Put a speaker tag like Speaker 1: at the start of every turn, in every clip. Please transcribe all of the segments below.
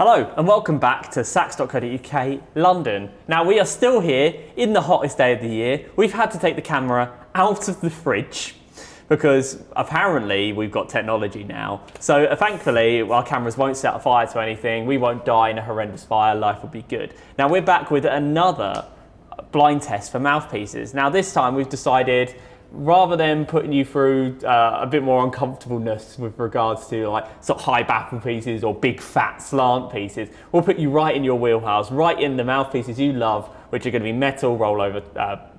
Speaker 1: Hello and welcome back to sax.co.uk London. Now we are still here in the hottest day of the year. We've had to take the camera out of the fridge because apparently we've got technology now. So thankfully our cameras won't set fire to anything, we won't die in a horrendous fire, life will be good. Now we're back with another blind test for mouthpieces. Now this time we've decided, rather than putting you through a bit more uncomfortableness with regards to like sort of high baffle pieces or big fat slant pieces, we'll put you right in your wheelhouse, right in the mouthpieces you love, which are going to be metal rollover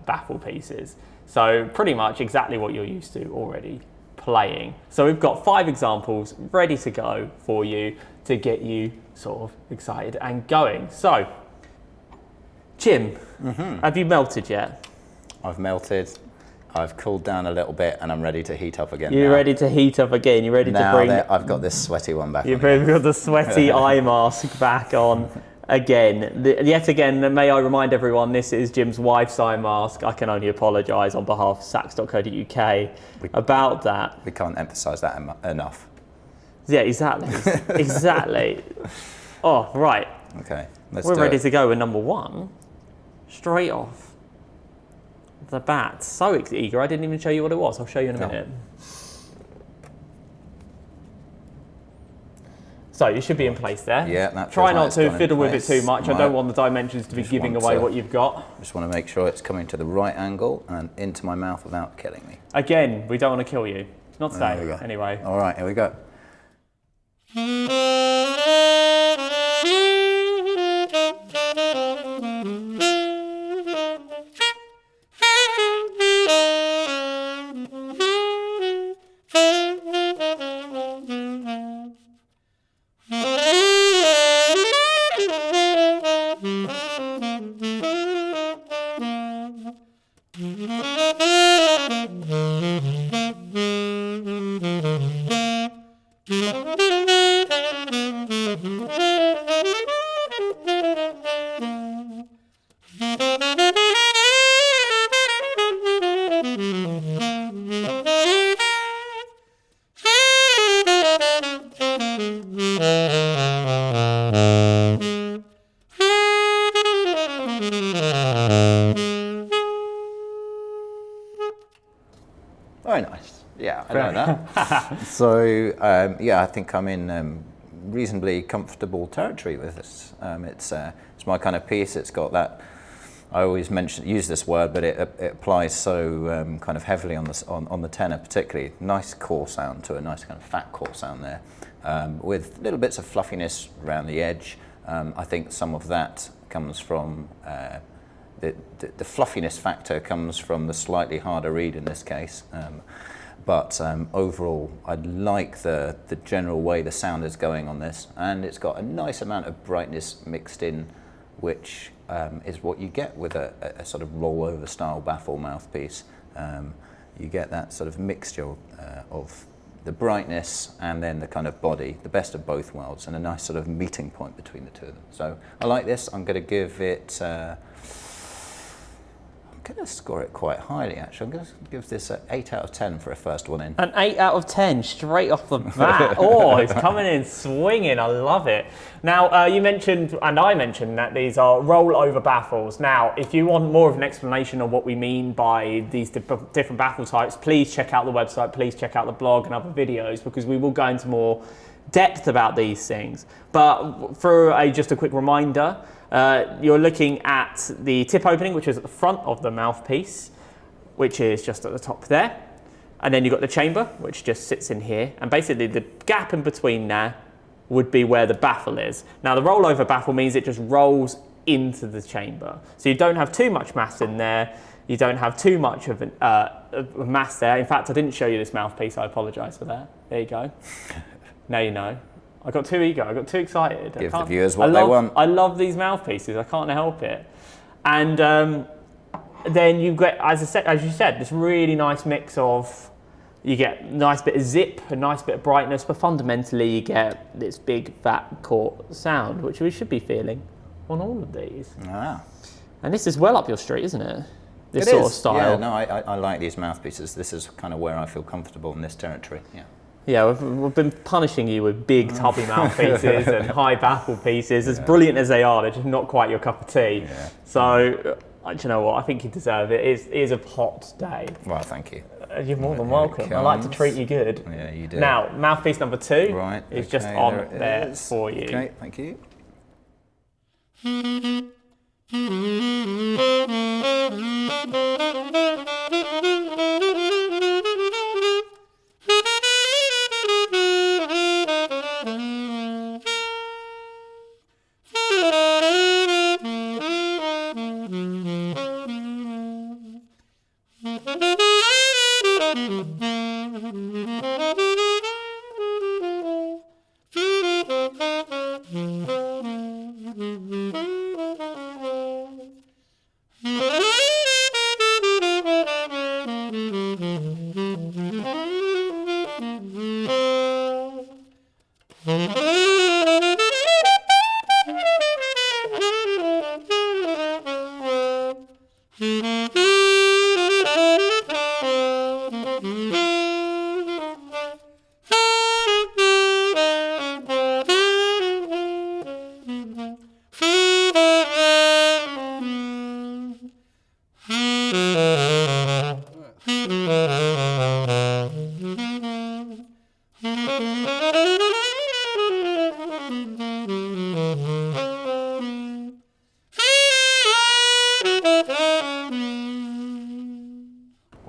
Speaker 1: baffle pieces. So pretty much exactly what you're used to already playing. So we've got 5 examples ready to go for you to get you sort of excited and going. So, Jim, have you melted yet?
Speaker 2: I've melted. I've cooled down a little bit and I'm ready to heat up again.
Speaker 1: You're ready to heat up again? You're ready to bring...
Speaker 2: I've got this sweaty one back on.
Speaker 1: You've got the sweaty eye mask back on again. Yet again, may I remind everyone, this is Jim's wife's eye mask. I can only apologise on behalf of sax.co.uk about that.
Speaker 2: We can't emphasise that enough.
Speaker 1: Yeah, exactly. Exactly. Oh, right.
Speaker 2: Okay,
Speaker 1: We're ready to go with number 1. Straight off the bat. So eager, I didn't even show you what it was. I'll show you in a minute. So you should be in place there.
Speaker 2: Yeah, that
Speaker 1: Try not to fiddle with it too much.
Speaker 2: Right.
Speaker 1: I don't want the dimensions to be giving away what you've got.
Speaker 2: Just want to make sure it's coming to the right angle and into my mouth without killing me.
Speaker 1: Again, we don't want to kill you. Not today,
Speaker 2: There we go.
Speaker 1: anyway.
Speaker 2: All right, here we go. Very nice. Yeah, I know that. So, yeah, I think I'm in reasonably comfortable territory with this. It's my kind of piece. It's got that. I always use this word, but it applies so kind of heavily on the tenor, particularly. Nice core sound to a nice kind of fat core sound there, with little bits of fluffiness around the edge. I think some of that comes from the fluffiness factor comes from the slightly harder reed in this case. But overall, I like the general way the sound is going on this, and it's got a nice amount of brightness mixed in, which is what you get with a sort of rollover style baffle mouthpiece. You get that sort of mixture of the brightness and then the kind of body, the best of both worlds, and a nice sort of meeting point between the two of them. So I like this. I'm going to give it... I'm going to score it quite highly, actually. I'm going to give this an 8 out of 10 for a first one in.
Speaker 1: An 8 out of 10 straight off the bat. Oh, it's coming in swinging. I love it. Now, you mentioned, and I mentioned, that these are rollover baffles. Now, if you want more of an explanation on what we mean by these different baffle types, please check out the website, please check out the blog and other videos, because we will go into more depth about these things. But for just a quick reminder, you're looking at the tip opening, which is at the front of the mouthpiece, which is just at the top there. And then you've got the chamber, which just sits in here. And basically the gap in between there would be where the baffle is. Now the rollover baffle means it just rolls into the chamber. So you don't have too much mass in there. You don't have too much of a mass there. In fact, I didn't show you this mouthpiece. I apologise for that. There you go. Now you know. I got too eager, I got too excited.
Speaker 2: Give the viewers what they want.
Speaker 1: I love these mouthpieces, I can't help it. And then you get, as you said, this really nice mix of, you get a nice bit of zip, a nice bit of brightness, but fundamentally you get this big fat core sound, which we should be feeling on all of these.
Speaker 2: Ah.
Speaker 1: And this is well up your street, isn't it? This sort of style.
Speaker 2: Yeah, no, I like these mouthpieces. This is kind of where I feel comfortable in this territory, yeah.
Speaker 1: Yeah, we've been punishing you with big tubby mouthpieces and high baffle pieces. As brilliant as they are, they're just not quite your cup of tea.
Speaker 2: Yeah.
Speaker 1: So, do you know what? I think you deserve it. It is a hot day.
Speaker 2: Well, thank you.
Speaker 1: You're more than welcome. I like to treat you good.
Speaker 2: Yeah, you do.
Speaker 1: Now, mouthpiece number 2
Speaker 2: right,
Speaker 1: is just on there for you.
Speaker 2: Okay, thank you.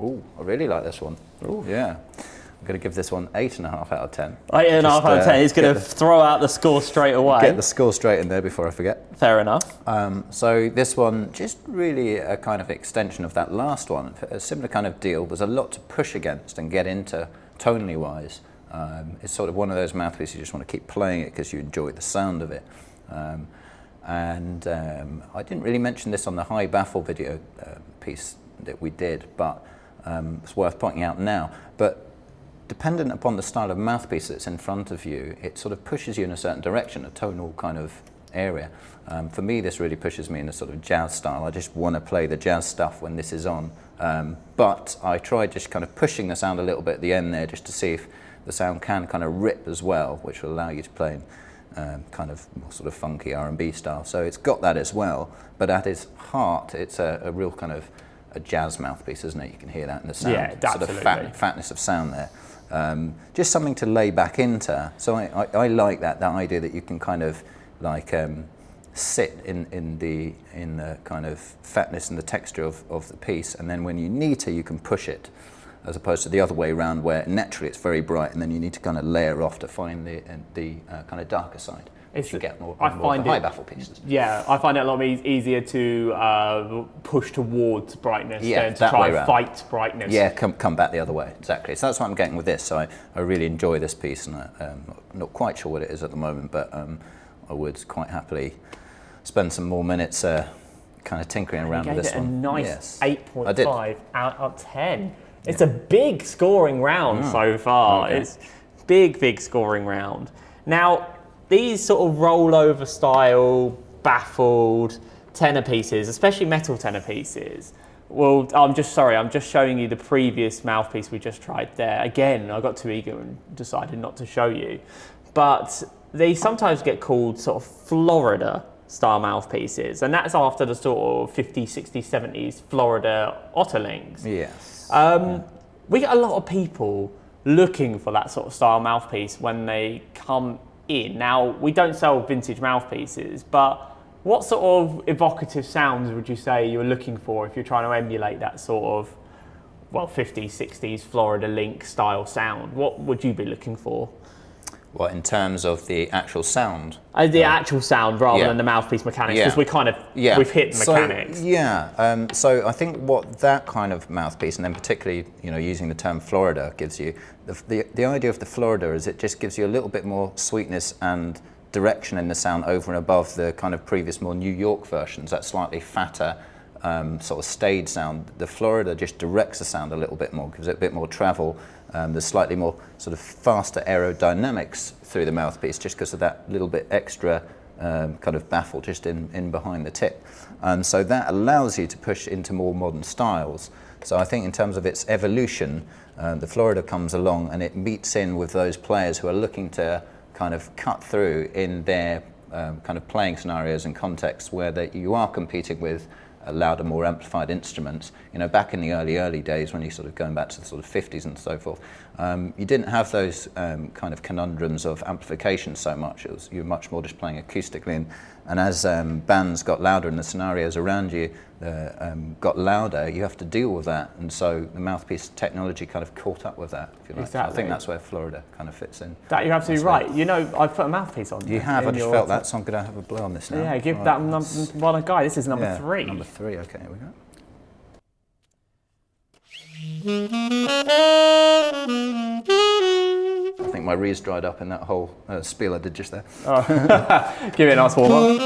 Speaker 2: Oh, I really like this one.
Speaker 1: Ooh.
Speaker 2: Yeah. I'm going to give this one 8.5 out of 10.
Speaker 1: 8.5 out of 10. He's going to throw out the score straight away.
Speaker 2: Get the score straight in there before I forget.
Speaker 1: Fair enough.
Speaker 2: So this one, just really a kind of extension of that last one. A similar kind of deal. There's a lot to push against and get into tonally wise. It's sort of one of those mouthpieces you just want to keep playing it because you enjoy the sound of it. I didn't really mention this on the high baffle video piece that we did, but it's worth pointing out now. But dependent upon the style of mouthpiece that's in front of you, it sort of pushes you in a certain direction, a tonal kind of area. For me, this really pushes me in a sort of jazz style. I just want to play the jazz stuff when this is on. But I tried just kind of pushing the sound a little bit at the end there just to see if the sound can kind of rip as well, which will allow you to play in kind of more sort of funky R&B style. So it's got that as well, but at its heart, it's a real kind of a jazz mouthpiece, isn't it? You can hear that in the sound, sort of fatness of sound there. Just something to lay back into. So I like that idea that you can kind of like sit in the kind of fatness and the texture of the piece, and then when you need to, you can push it, as opposed to the other way around where naturally it's very bright and then you need to kind of layer off to find the kind of darker side. You get more high baffle pieces.
Speaker 1: Yeah, I find it a lot easier to push towards brightness than to
Speaker 2: that
Speaker 1: try and fight brightness.
Speaker 2: Yeah, come back the other way, exactly. So that's what I'm getting with this. So I really enjoy this piece, and I'm not quite sure what it is at the moment, but I would quite happily spend some more minutes kind of tinkering around with this one.
Speaker 1: A nice 8.5 out of 10. It's a big scoring round so far. Okay. It's big scoring round. Now, these sort of rollover style, baffled tenor pieces, especially metal tenor pieces, well, I'm just showing you the previous mouthpiece we just tried there. Again, I got too eager and decided not to show you. But they sometimes get called sort of Florida style mouthpieces, and that's after the sort of 50s, 60s, 70s Florida Otterlings.
Speaker 2: Yes.
Speaker 1: We get a lot of people looking for that sort of style mouthpiece when they come in. Now, we don't sell vintage mouthpieces, but what sort of evocative sounds would you say you're looking for if you're trying to emulate that sort of, well, 50s, 60s Florida Link style sound? What would you be looking for?
Speaker 2: What, in terms of the actual sound?
Speaker 1: The actual sound rather than the mouthpiece mechanics, because we kind of, we've hit mechanics.
Speaker 2: So I think what that kind of mouthpiece, and then particularly, using the term Florida, gives you, the idea of the Florida is it just gives you a little bit more sweetness and direction in the sound over and above the kind of previous more New York versions, that slightly fatter sort of stage sound. The Florida just directs the sound a little bit more, gives it a bit more travel. There's slightly more sort of faster aerodynamics through the mouthpiece just because of that little bit extra kind of baffle just in behind the tip. And so that allows you to push into more modern styles. So I think in terms of its evolution, the Florida comes along and it meets in with those players who are looking to kind of cut through in their kind of playing scenarios and contexts where you are competing with louder, more amplified instruments. You know, back in the early days when you're sort of going back to the sort of 50s and so forth, you didn't have those kind of conundrums of amplification so much. You were much more just playing acoustically, and as bands got louder and the scenarios around you got louder, you have to deal with that, and so the mouthpiece technology kind of caught up with that, if you like.
Speaker 1: Exactly.
Speaker 2: I think that's where Florida kind of fits in.
Speaker 1: That you're absolutely right. You know, I've put a mouthpiece on.
Speaker 2: You have. I just felt that, so I'm going to have a blow on this now.
Speaker 1: Yeah, give that one a go. This is number 3.
Speaker 2: Number 3. Okay, here we go. I think my reed's dried up in that whole spiel I did just there.
Speaker 1: Oh. Give it a nice warm up.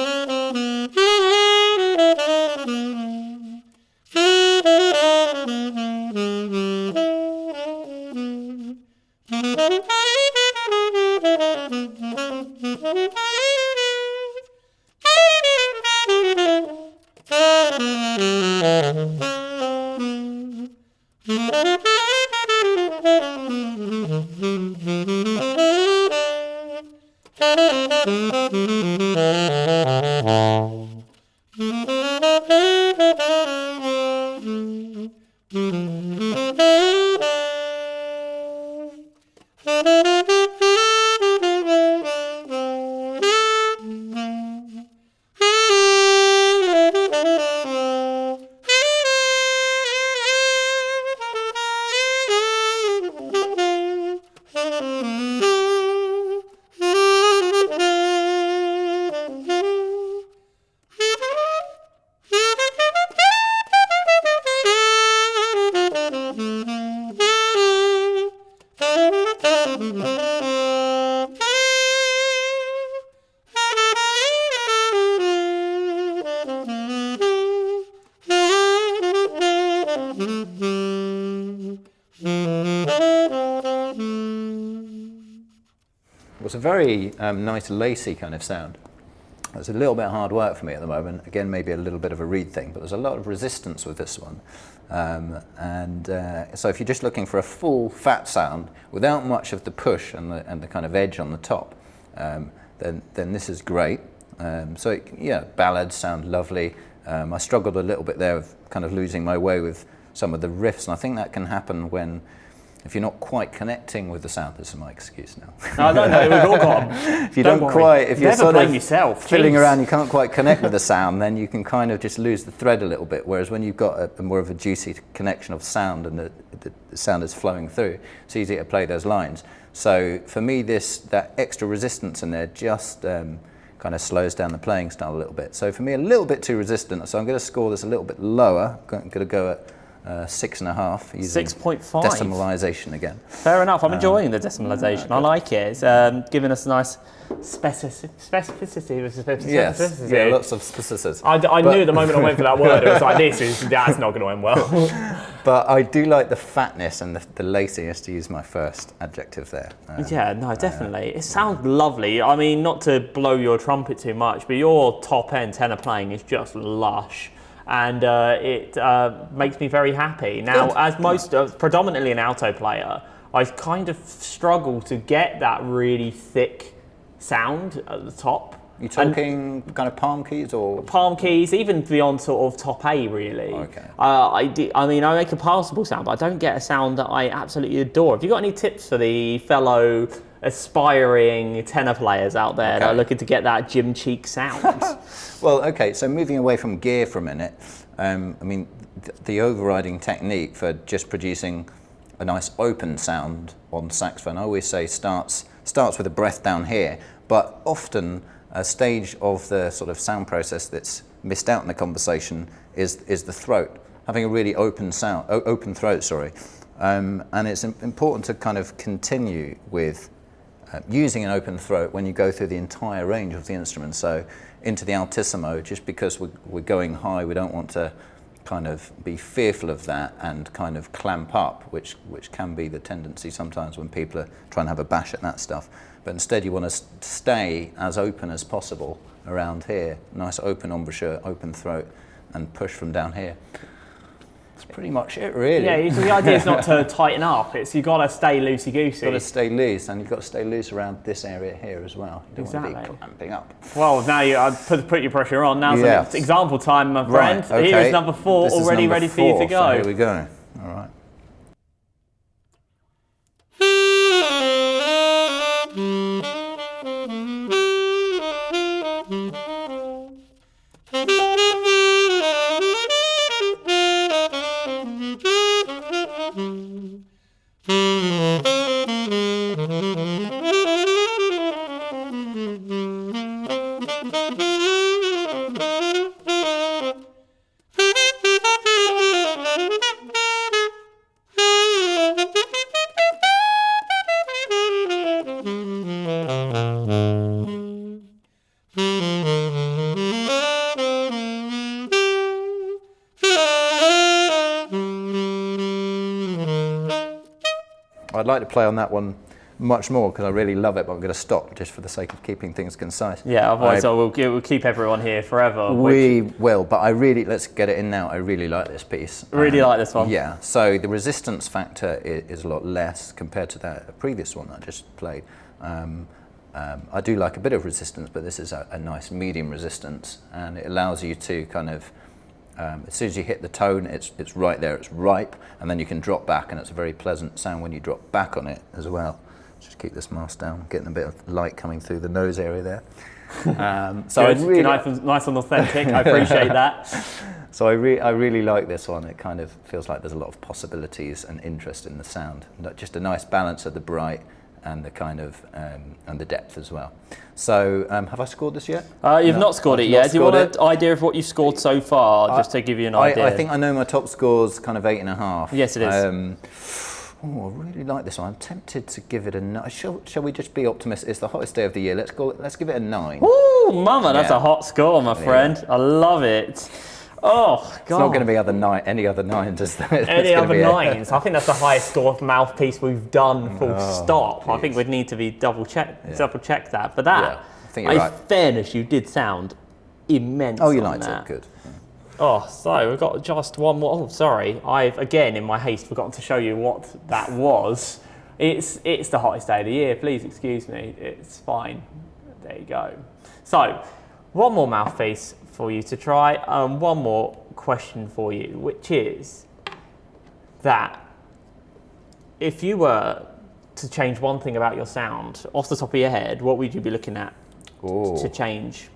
Speaker 2: It's a very nice, lacy kind of sound. It's a little bit hard work for me at the moment. Again, maybe a little bit of a reed thing, but there's a lot of resistance with this one. So if you're just looking for a full fat sound without much of the push and the kind of edge on the top, then this is great. Ballads sound lovely. I struggled a little bit there with kind of losing my way with some of the riffs, and I think that can happen if you're not quite connecting with the sound. This is my excuse now.
Speaker 1: No, we've all got them.
Speaker 2: If you don't quite, if you're
Speaker 1: Never
Speaker 2: sort
Speaker 1: blame
Speaker 2: of
Speaker 1: yourself.
Speaker 2: fiddling around, you can't quite connect with the sound, then you can kind of just lose the thread a little bit. Whereas when you've got a more of a juicy connection of sound and the sound is flowing through, it's easier to play those lines. So for me, that extra resistance in there just kind of slows down the playing style a little bit. So for me, a little bit too resistant. So I'm going to score this a little bit lower. I'm going to go at 6.5 using
Speaker 1: 6.5
Speaker 2: decimalisation again.
Speaker 1: Fair enough. I'm enjoying the decimalisation. I like it. It's giving us a nice specificity.
Speaker 2: Yes, yeah, lots of specificity.
Speaker 1: I knew at the moment I went for that word, it was like, that's not going to end well.
Speaker 2: But I do like the fatness and the laciness, to use my first adjective there.
Speaker 1: Yeah, no, definitely. It sounds lovely. I mean, not to blow your trumpet too much, but your top end tenor playing is just lush. And it makes me very happy. Now, as predominantly an alto player, I kind of struggle to get that really thick sound at the top.
Speaker 2: You talking kind of palm keys or?
Speaker 1: Palm keys, even beyond sort of top A, really.
Speaker 2: Okay.
Speaker 1: I make a passable sound, but I don't get a sound that I absolutely adore. Have you got any tips for the fellow aspiring tenor players out there that are looking to get that gym cheek sound?
Speaker 2: Well, okay, so moving away from gear for a minute, the overriding technique for just producing a nice open sound on saxophone, I always say starts with a breath down here, but often a stage of the sort of sound process that's missed out in the conversation is the throat, having a really open throat, and it's important to kind of continue with using an open throat when you go through the entire range of the instrument. So into the altissimo, just because we're going high, we don't want to kind of be fearful of that and kind of clamp up, which can be the tendency sometimes when people are trying to have a bash at that stuff. But instead you want to stay as open as possible around here. Nice open embouchure, open throat, and push from down here. That's pretty much it, really.
Speaker 1: Yeah, the idea is not to tighten up. It's you've got to stay loosey-goosey.
Speaker 2: You've got to stay loose, and you've got to stay loose around this area here as well. You don't want to be clamping up.
Speaker 1: Well, now I've put your pressure on. Now's it's example time, my friend.
Speaker 2: Right, okay.
Speaker 1: Here is number 4, already ready for you to go.
Speaker 2: So here we go. All right. I'd like to play on that one much more because I really love it, but I'm going to stop just for the sake of keeping things concise.
Speaker 1: Yeah, otherwise we'll keep everyone here forever.
Speaker 2: We will, but let's get it in now. I really like this piece.
Speaker 1: Really like this one?
Speaker 2: Yeah, so the resistance factor is a lot less compared to that previous one I just played. I do like a bit of resistance, but this is a nice medium resistance, and it allows you to kind of, as soon as you hit the tone, it's right there, it's ripe, and then you can drop back, and it's a very pleasant sound when you drop back on it as well. Just keep this mask down, getting a bit of light coming through the nose area there.
Speaker 1: So it's really nice and authentic. I appreciate that.
Speaker 2: So I really like this one. It kind of feels like there's a lot of possibilities and interest in the sound. Just a nice balance of the bright and the kind of and the depth as well. So have I scored this yet?
Speaker 1: You've not scored it yet. Do you want an idea of what you've scored so far, just to give you an idea?
Speaker 2: I think I know my top score's kind of 8.5.
Speaker 1: Yes, it is.
Speaker 2: I really like this one. I'm tempted to give it a 9. Shall we just be optimistic? It's the hottest day of the year. Let's give it a 9.
Speaker 1: Ooh, mama, that's a hot score, my friend. I love it. Oh, God.
Speaker 2: It's not going to be any other 9s, is there?
Speaker 1: Any other 9s? I think that's the highest score of Mouthpiece we've done, full stop. Geez. I think we'd need to be double check that. But that,
Speaker 2: I think you're right.
Speaker 1: In fairness, you did sound immense.
Speaker 2: Oh, you liked it? Good.
Speaker 1: Oh, so we've got just one more. Oh, sorry. I've, again, in my haste, forgotten to show you what that was. It's the hottest day of the year. Please excuse me. It's fine. There you go. So, one more Mouthpiece for you to try. One more question for you, which is that if you were to change one thing about your sound, off the top of your head, what would you be looking at to change?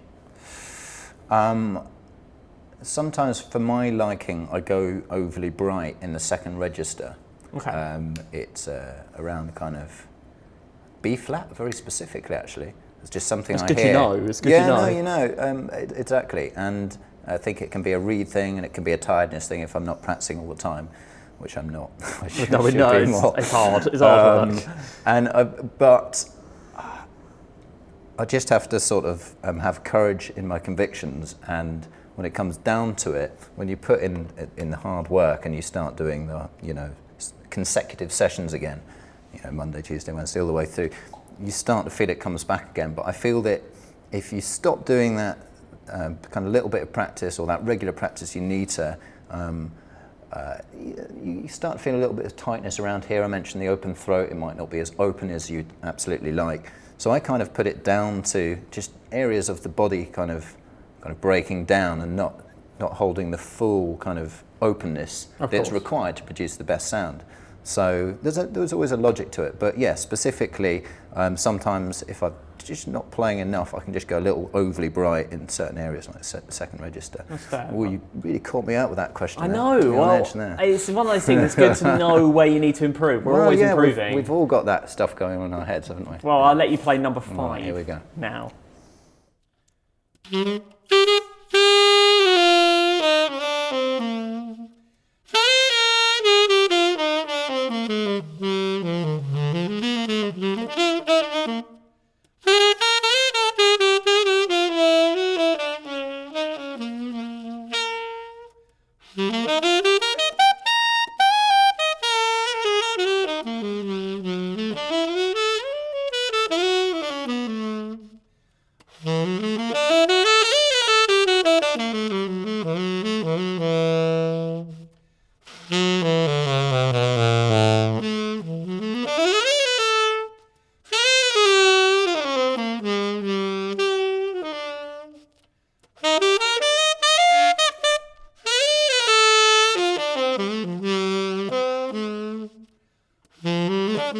Speaker 2: Sometimes, for my liking, I go overly bright in the second register.
Speaker 1: Okay.
Speaker 2: It's around kind of B flat, very specifically, actually. It's just something
Speaker 1: it's
Speaker 2: I
Speaker 1: good
Speaker 2: hear.
Speaker 1: To know. It's good to know.
Speaker 2: Yeah, no, you know, exactly. And I think it can be a read thing, and it can be a tiredness thing if I'm not practicing all the time, which I'm not.
Speaker 1: It's hard. It's hard work.
Speaker 2: But I just have to sort of have courage in my convictions, and when it comes down to it, when you put in the hard work and you start doing the consecutive sessions again, Monday, Tuesday, Wednesday, all the way through, you start to feel it comes back again. But I feel that if you stop doing that kind of little bit of practice or that regular practice, you need to, you start to feel a little bit of tightness around here. I mentioned the open throat. It might not be as open as you'd absolutely like. So I kind of put it down to just areas of the body kind of breaking down and not holding the full kind of openness that's required to produce the best sound. So there's always a logic to it. But yeah, specifically, sometimes if I'm just not playing enough, I can just go a little overly bright in certain areas, like the second register.
Speaker 1: That's fair.
Speaker 2: Well, you really caught me out with that question.
Speaker 1: I know. Well, it's one of those things. It's good to know where you need to improve. We're always improving.
Speaker 2: We've all got that stuff going on in our heads, haven't we?
Speaker 1: Well, I'll let you play number 5.
Speaker 2: Right, here we go.
Speaker 1: Now.
Speaker 2: Stop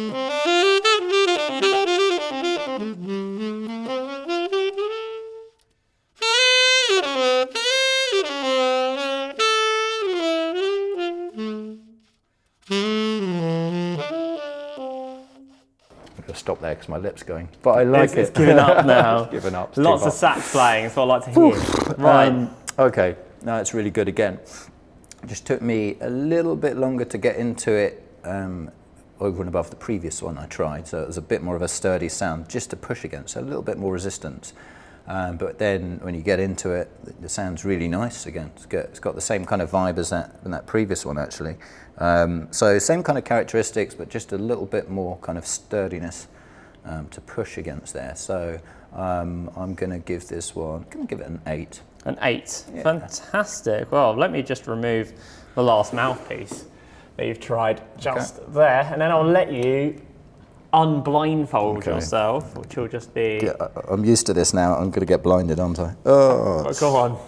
Speaker 2: there because my lip's going, but I like
Speaker 1: It's given up now.
Speaker 2: It's given up.
Speaker 1: Lots of sax playing, that's what I like to hear. Right.
Speaker 2: Okay, now it's really good again. It just took me a little bit longer to get into it over and above the previous one I tried, so it was a bit more of a sturdy sound just to push against, so a little bit more resistance. But then when you get into it, the sound's really nice again. It's got the same kind of vibe as that previous one actually. So same kind of characteristics, but just a little bit more kind of sturdiness to push against there. So I'm going to give this one, I'm going to give it an 8.
Speaker 1: An 8.
Speaker 2: Yeah.
Speaker 1: Fantastic. Well, let me just remove the last mouthpiece that you've tried just there, and then I'll let you unblindfold yourself, which will just be...
Speaker 2: Yeah, I'm used to this now. I'm going to get blinded, aren't I? Oh,
Speaker 1: go on.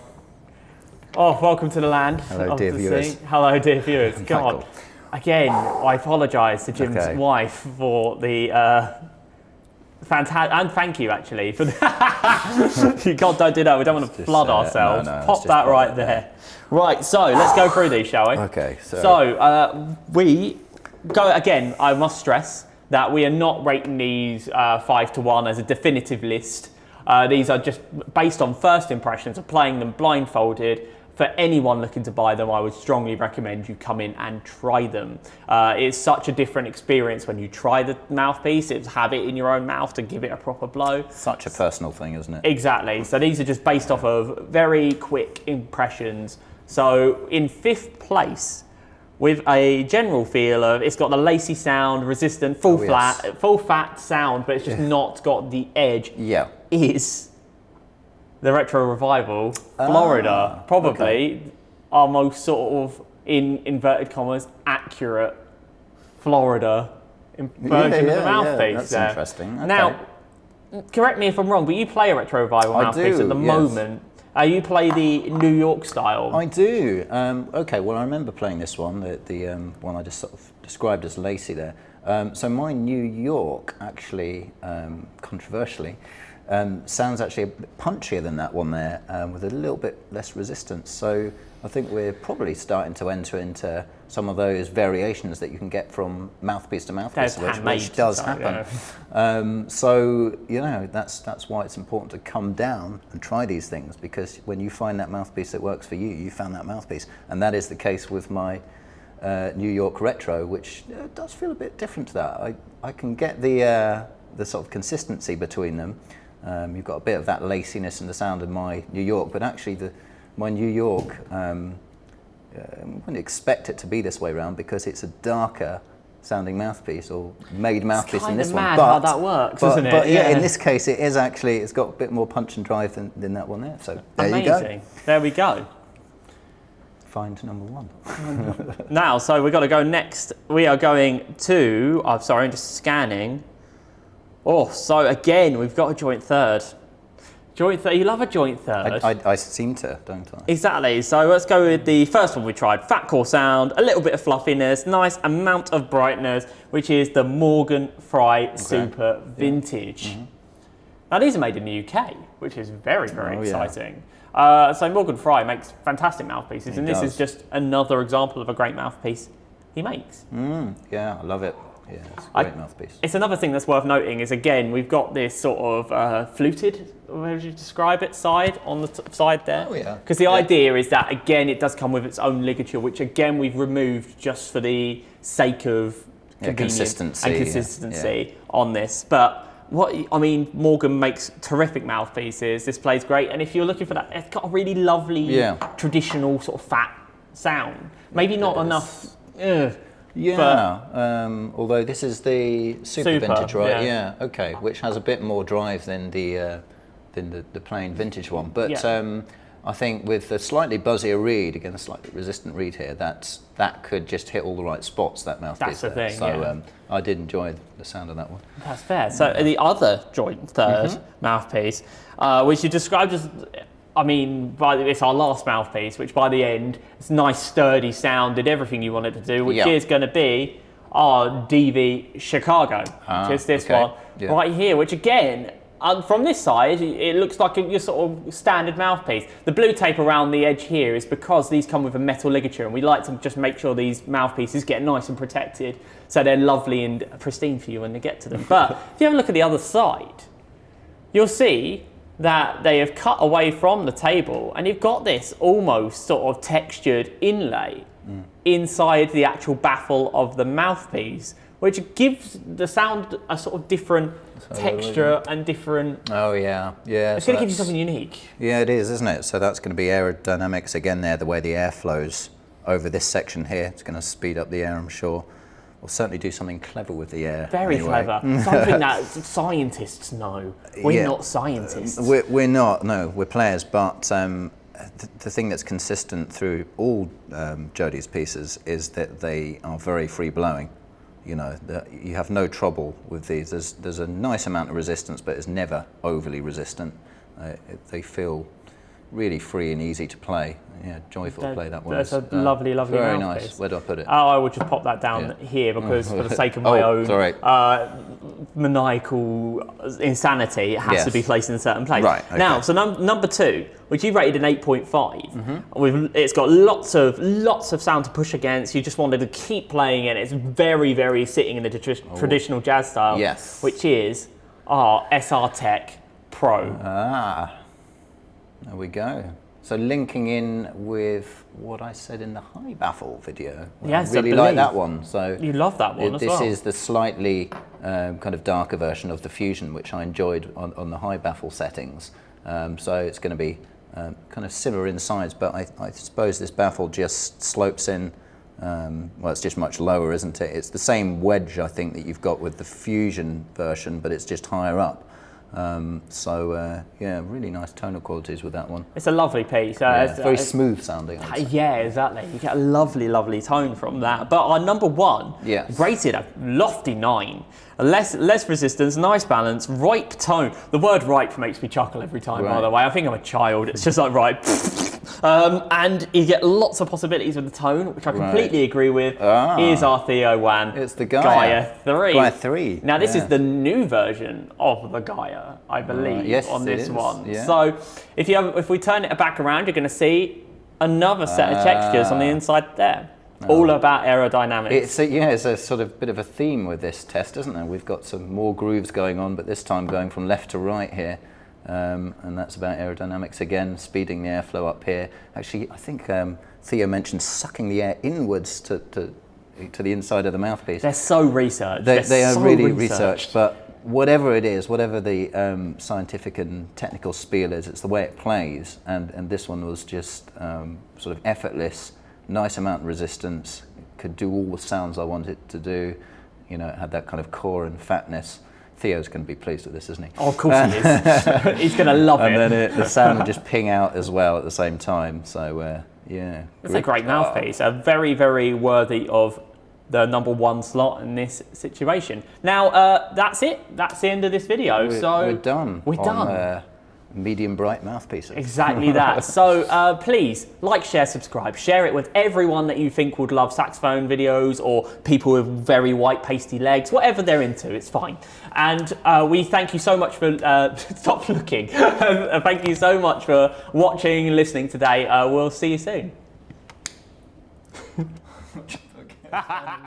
Speaker 1: Oh, welcome to the land.
Speaker 2: Hello, dear viewers.
Speaker 1: Hello, dear viewers. Go on. Again, I apologise to Jim's wife for the fantastic, and thank you actually for the God, don't do that. We don't want to flood ourselves.
Speaker 2: No,
Speaker 1: pop that right there. Right, so let's go through these, shall we?
Speaker 2: Okay.
Speaker 1: So we go again. I must stress that we are not rating these 5 to 1 as a definitive list. These are just based on first impressions of playing them blindfolded. For anyone looking to buy them, I would strongly recommend you come in and try them. It's such a different experience when you try the mouthpiece. It's have it in your own mouth to give it a proper blow.
Speaker 2: Such a personal thing, isn't it?
Speaker 1: Exactly. So these are just based off of very quick impressions. So in 5th place, with a general feel of it's got the lacy sound, resistant, full fat sound, but it's just not got the edge.
Speaker 2: Yeah.
Speaker 1: Is the Retro Revival Florida, probably our most sort of, in inverted commas, accurate Florida version of the mouthpiece.
Speaker 2: That's interesting. Okay.
Speaker 1: Now, correct me if I'm wrong, but you play a Retro Revival mouthpiece at the moment. You play the New York style.
Speaker 2: I do. Okay, well, I remember playing this one, the one I just sort of described as lacy there. So my New York, actually, controversially, sounds actually a bit punchier than that one there, with a little bit less resistance. So I think we're probably starting to enter into some of those variations that you can get from mouthpiece to mouthpiece, which does happen. Yeah. So you know that's why it's important to come down and try these things, because when you find that mouthpiece that works for you, you found that mouthpiece, and that is the case with my New York Retro, which does feel a bit different to that. I can get the sort of consistency between them. You've got a bit of that laciness in the sound of my New York, but actually my New York, I wouldn't expect it to be this way around because it's a darker sounding mouthpiece, or made mouthpiece in this one.
Speaker 1: It's how that works, isn't it?
Speaker 2: But yeah, in this case it is actually, it's got a bit more punch and drive than that one there. So there you go.
Speaker 1: There we go.
Speaker 2: Find number 1.
Speaker 1: Now, so we've got to go next. We are going to, I'm sorry, I'm just scanning. Oh, so again, we've got a joint third. Joint third, you love a joint third.
Speaker 2: I seem to, don't I?
Speaker 1: Exactly, so let's go with the first one we tried. Fat core sound, a little bit of fluffiness, nice amount of brightness, which is the Morgan Fry Super Vintage. Mm-hmm. Now these are made in the UK, which is very, very exciting. Yeah. So Morgan Fry makes fantastic mouthpieces, and this is just another example of a great mouthpiece he makes.
Speaker 2: Yeah, I love it. Yeah, it's a great mouthpiece. It's
Speaker 1: another thing that's worth noting is, again, we've got this sort of fluted, how would you describe it, side on the side there?
Speaker 2: Oh, yeah.
Speaker 1: Because the idea is that, again, it does come with its own ligature, which, again, we've removed just for the sake of consistency and consistency on this. But Morgan makes terrific mouthpieces. This plays great. And if you're looking for that, it's got a really lovely, traditional sort of fat sound. Maybe not enough...
Speaker 2: although this is the super vintage, right? Yeah. Okay, which has a bit more drive than the plain vintage one. But I think with a slightly buzzier reed, again a slightly resistant reed here, that could just hit all the right spots, that mouthpiece.
Speaker 1: That's the thing.
Speaker 2: So I did enjoy the sound of that one.
Speaker 1: That's fair. So the other joint third mouthpiece, which you described as, it's our last mouthpiece, which by the end, it's nice sturdy sound, did everything you wanted to do, which is going to be our DV Chicago, which is this one right here, which again, from this side, it looks like your sort of standard mouthpiece. The blue tape around the edge here is because these come with a metal ligature, and we like to just make sure these mouthpieces get nice and protected so they're lovely and pristine for you when they get to them. But if you have a look at the other side, you'll see that they have cut away from the table, and you've got this almost sort of textured inlay inside the actual baffle of the mouthpiece, which gives the sound a sort of different texture and different...
Speaker 2: Oh yeah.
Speaker 1: It's going to give you something unique.
Speaker 2: Yeah, it is, isn't it? So that's going to be aerodynamics again there, the way the air flows over this section here. It's going to speed up the air, I'm sure. We'll certainly do something clever with the air.
Speaker 1: Very clever. Something that scientists know. We're not scientists.
Speaker 2: We're not, no, we're players, but the thing that's consistent through all Jody's pieces is that they are very free-blowing. You know, you have no trouble with these. There's a nice amount of resistance, but it's never overly resistant. They feel really free and easy to play. Yeah, joyful to play that one.
Speaker 1: That's a lovely, lovely
Speaker 2: very
Speaker 1: mouthpiece.
Speaker 2: Nice. Where do I put it?
Speaker 1: Oh, I would just pop that down here because for the sake of my own maniacal insanity, it has to be placed in a certain place.
Speaker 2: Right, okay.
Speaker 1: Now, so number 2, which you rated an 8.5, it's got lots of sound to push against. You just wanted to keep playing it. It's very, very sitting in the traditional jazz style, which is our SR Tech Pro.
Speaker 2: There we go. So linking in with what I said in the high baffle video.
Speaker 1: Yes,
Speaker 2: I really like that one. So
Speaker 1: you love that one as well.
Speaker 2: This is the slightly kind of darker version of the Fusion, which I enjoyed on the high baffle settings. So it's going to be kind of similar in size, but I suppose this baffle just slopes in. Well, it's just much lower, isn't it? It's the same wedge, I think, that you've got with the Fusion version, but it's just higher up. Yeah, really nice tonal qualities with that one.
Speaker 1: It's a lovely piece.
Speaker 2: It's very smooth sounding.
Speaker 1: Yeah, exactly. You get a lovely, lovely tone from that. But our number 1 rated a lofty 9. Less resistance, nice balance, ripe tone. The word ripe makes me chuckle every time, by the way. I think I'm a child. It's just like ripe. And you get lots of possibilities with the tone, which I completely agree with. Here's our Theo Wan.
Speaker 2: It's the Gaia
Speaker 1: 3.
Speaker 2: Gaia 3.
Speaker 1: Now, this is the new version of the Gaia, I believe, on this one.
Speaker 2: Yeah.
Speaker 1: So if we turn it back around, you're going to see another set of textures on the inside there. All about aerodynamics.
Speaker 2: It's a sort of bit of a theme with this test, isn't there? We've got some more grooves going on, but this time going from left to right here. And that's about aerodynamics again, speeding the airflow up here. Actually, I think Theo mentioned sucking the air inwards to the inside of the mouthpiece.
Speaker 1: They're so researched.
Speaker 2: They are so really researched, but whatever it is, whatever the scientific and technical spiel is, it's the way it plays, and this one was just sort of effortless, nice amount of resistance, could do all the sounds I wanted it to do. You know, it had that kind of core and fatness. Theo's going to be pleased with this, isn't he?
Speaker 1: Oh, of course he is. He's going to love it.
Speaker 2: And then the sound would just ping out as well at the same time. So, yeah.
Speaker 1: It's a great mouthpiece. Very, very worthy of the number 1 slot in this situation. Now, that's it. That's the end of this video.
Speaker 2: We're done.
Speaker 1: We're done.
Speaker 2: Medium bright mouthpieces.
Speaker 1: Exactly that. So please like, share, subscribe. Share it with everyone that you think would love saxophone videos, or people with very white pasty legs, whatever they're into, it's fine. And we thank you so much for, stop looking. Thank you so much for watching and listening today. We'll see you soon.